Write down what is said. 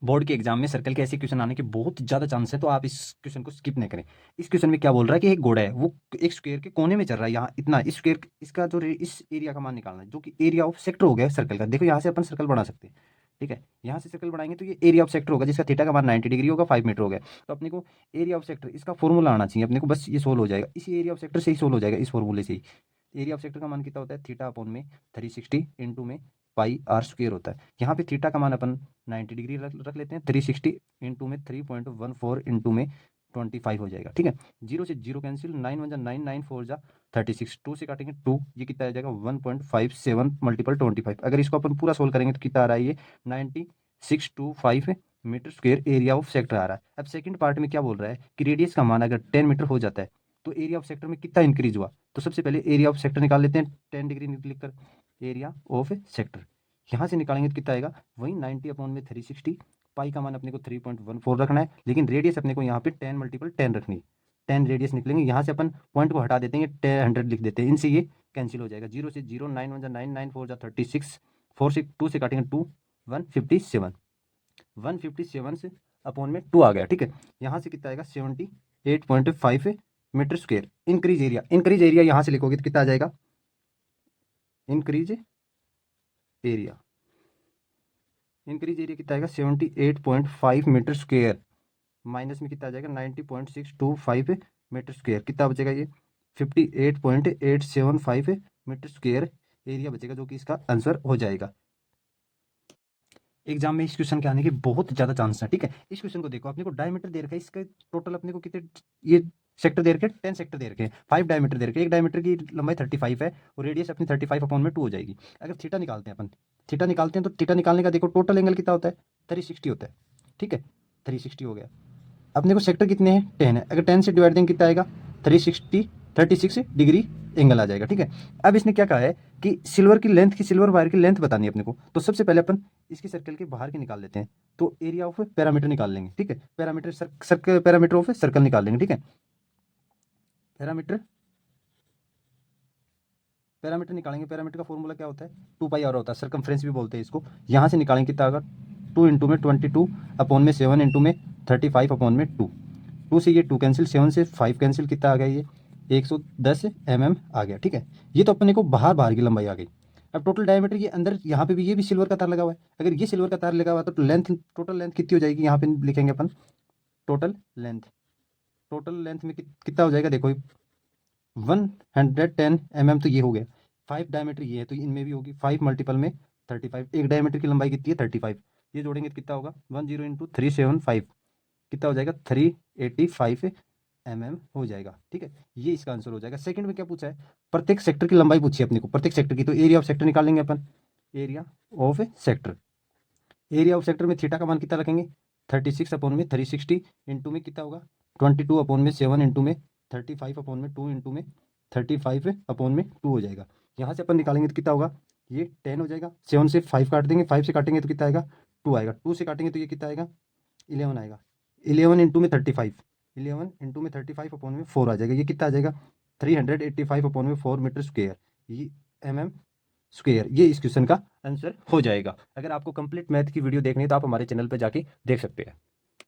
Board के exam में circle के ऐसे क्वेश्चन आने के बहुत ज़्यादा चांस है, तो आप इस क्वेश्चन को स्किप नहीं करें। इस क्वेश्चन में क्या बोल रहा है कि एक घोड़ा है, वो एक स्क्वायर के कोने में चल रहा है, यहाँ इतना इस स्क्वायर इसका जो इस एरिया का मान निकालना है, जो कि एरिया ऑफ सेक्टर हो गया सर्कल का। देखो यहाँ से अपन सर्कल बना सकते हैं, ठीक है। यहाँ से सर्कल बनाएंगे तो ये एरिया ऑफ सेक्टर होगा, जिसका थीटा का मान 90 डिग्री होगा, 5 मीटर हो गया। तो अपने को एरिया ऑफ सेक्टर इसका फॉर्मूला आना चाहिए अपने को, बस ये सोल्व हो जाएगा, इसी एरिया ऑफ सेक्टर से ही सोल्व हो जाएगा, इस फॉर्मूले से ही। एरिया ऑफ सेक्टर का मान कितना होता है, थीटा अपॉन में 360 इंटू में पाई आर स्क्वायर होता है। यहाँ पे थीटा का मान अपन 90 डिग्री रख लेते हैं, 360 इंटू में 3.14 इंटू में 25 हो जाएगा, ठीक है। जीरो से जीरो कैंसिल, 9 वन जा 9, 9 4 जा 36, 2 से काटेंगे 2, ये कितना आ जाएगा 1.57 मल्टीपल 25। अगर इसको अपन पूरा सोल्व करेंगे तो कितना आ रहा है, ये 9625 metre square area of sector आ रहा है। अब सेकंड पार्ट में क्या बोल रहा है कि रेडियस का मान अगर 10 मीटर हो जाता है तो एरिया ऑफ सेक्टर में कितना इंक्रीज हुआ। तो सबसे पहले एरिया ऑफ सेक्टर निकाल लेते हैं, 10 डिग्री लिखकर एरिया ऑफ सेक्टर यहाँ से निकालेंगे तो कितना आएगा, वही 90 अपॉन में 360, पाई का मान अपने को 3.14 रखना है, लेकिन रेडियस अपने को यहाँ पे 10 मल्टीपल 10 रखनी है। 10 रेडियस निकलेंगे, यहाँ से अपन पॉइंट को हटा देते हैं, 100 लिख देते हैं, इनसे ये कैंसिल हो जाएगा। जीरो से जीरो, 9 वन जा 9, 9 4 जा 36, 4 से 2 से काटेंगे 2, 157, 157 से अपॉन में 2 आ गया, ठीक है। यहाँ से कितना आएगा 78.5 मीटर स्क्वायर। इंक्रीज एरिया यहाँ से लिखोगे तो कितना आ जाएगा, इंक्रीज एरिया कितना आएगा 78.5 मीटर स्क्वायर, माइनस में कितना आ जाएगा 90.625 मीटर स्क्वायर, कितना बचेगा ये 58.875 मीटर स्क्वायर एरिया बचेगा, जो कि इसका आंसर हो जाएगा। एग्जाम में इस क्वेश्चन के आने के बहुत ज़्यादा चांस है, ठीक है। इस क्वेश्चन को देखो, अपने को डायमीटर दे रखा है, इसका टोटल अपने को कितने ये सेक्टर दे रखे, 10 सेक्टर दे रखे, 5 डायमीटर दे रखे, एक डायमीटर की लंबाई 35 है और रेडियस अपनी 35 अपॉन में 2 हो जाएगी। अगर थीटा निकालते हैं अपन, थीटा निकालते हैं तो थीटा निकालने का देखो टोटल एंगल कितना होता है, 360 होता है, ठीक है। 360 हो गया। अपने को सेक्टर कितने हैं, 10 है, अगर 10 से डिवाइड देंगे कितना आएगा 36 डिग्री एंगल आ जाएगा, ठीक है। अब इसने क्या कहा है कि सिल्वर वायर की लेंथ बतानी है अपने को, तो सबसे पहले अपन इसकी सर्कल के बाहर की निकाल लेते हैं, तो एरिया ऑफ पैरामीटर निकाल लेंगे, ठीक है। पैरामीटर ऑफ सर्कल निकाल लेंगे, ठीक है। पैरामीटर निकालेंगे, पैरामीटर का फॉर्मूला क्या होता है, 2 पाई आर होता है, सर्कमफ्रेंस भी बोलते हैं इसको। यहाँ से निकालेंगे कितना आएगा 2 इंटू में 22 अपॉन में 7 इंटू में 35 अपॉन में 2, 2 से ये 2 कैंसिल, 7 से 5 कैंसिल, कितना आ गया ये 110 mm आ गया, ठीक है। ये तो अपने को बाहर की लंबाई आ गई। अब टोटल डायमीटर ये अंदर यहाँ पे भी ये भी सिल्वर का तार लगा हुआ है, अगर ये सिल्वर का तार लगा हुआ है तो टोटल लेंथ कितनी हो जाएगी, यहाँ पे लिखेंगे अपन टोटल लेंथ में कितना हो जाएगा, देखो 110 mm तो ये हो गया। 5 डायमीटर ये है तो इनमें भी होगी 5 मल्टीपल में 35, एक डायमीटर की लंबाई कितनी है 35, ये जोड़ेंगे तो कितना होगा 10 इंटू 375, कितना हो जाएगा 385 हो जाएगा, ठीक है। ये इसका आंसर हो जाएगा। सेकंड में क्या पूछा है, प्रत्येक सेक्टर की लंबाई पूछी है अपने को, प्रत्येक सेक्टर की, तो एरिया ऑफ सेक्टर निकालेंगे अपन, एरिया ऑफ सेक्टर में थीटा का मान कितना रखेंगे 36 अपॉन में 360 इंटू में कितना होगा 22 अपॉन में 7 इंटू में 35 अपॉन में 2 इंटू में 35 अपॉन में 2 हो जाएगा। यहाँ से अपन निकालेंगे तो कितना होगा, ये 10 हो जाएगा, 7 से 5 काट देंगे, 5 से काटेंगे तो कितना आएगा 2 आएगा, 2 से काटेंगे तो ये कितना आएगा 11 आएगा, 11 इंटू में 35, 11 इंटू में 35 अपॉन में 4 आ जाएगा, ये कितना आ जाएगा 385 अपॉन में 4 मीटर स्क्वायर, ये mm स्क्वायर, ये इस क्वेश्चन का आंसर हो जाएगा। अगर आपको कंप्लीट मैथ की वीडियो देखनी है तो आप हमारे चैनल पर जाके देख सकते हैं।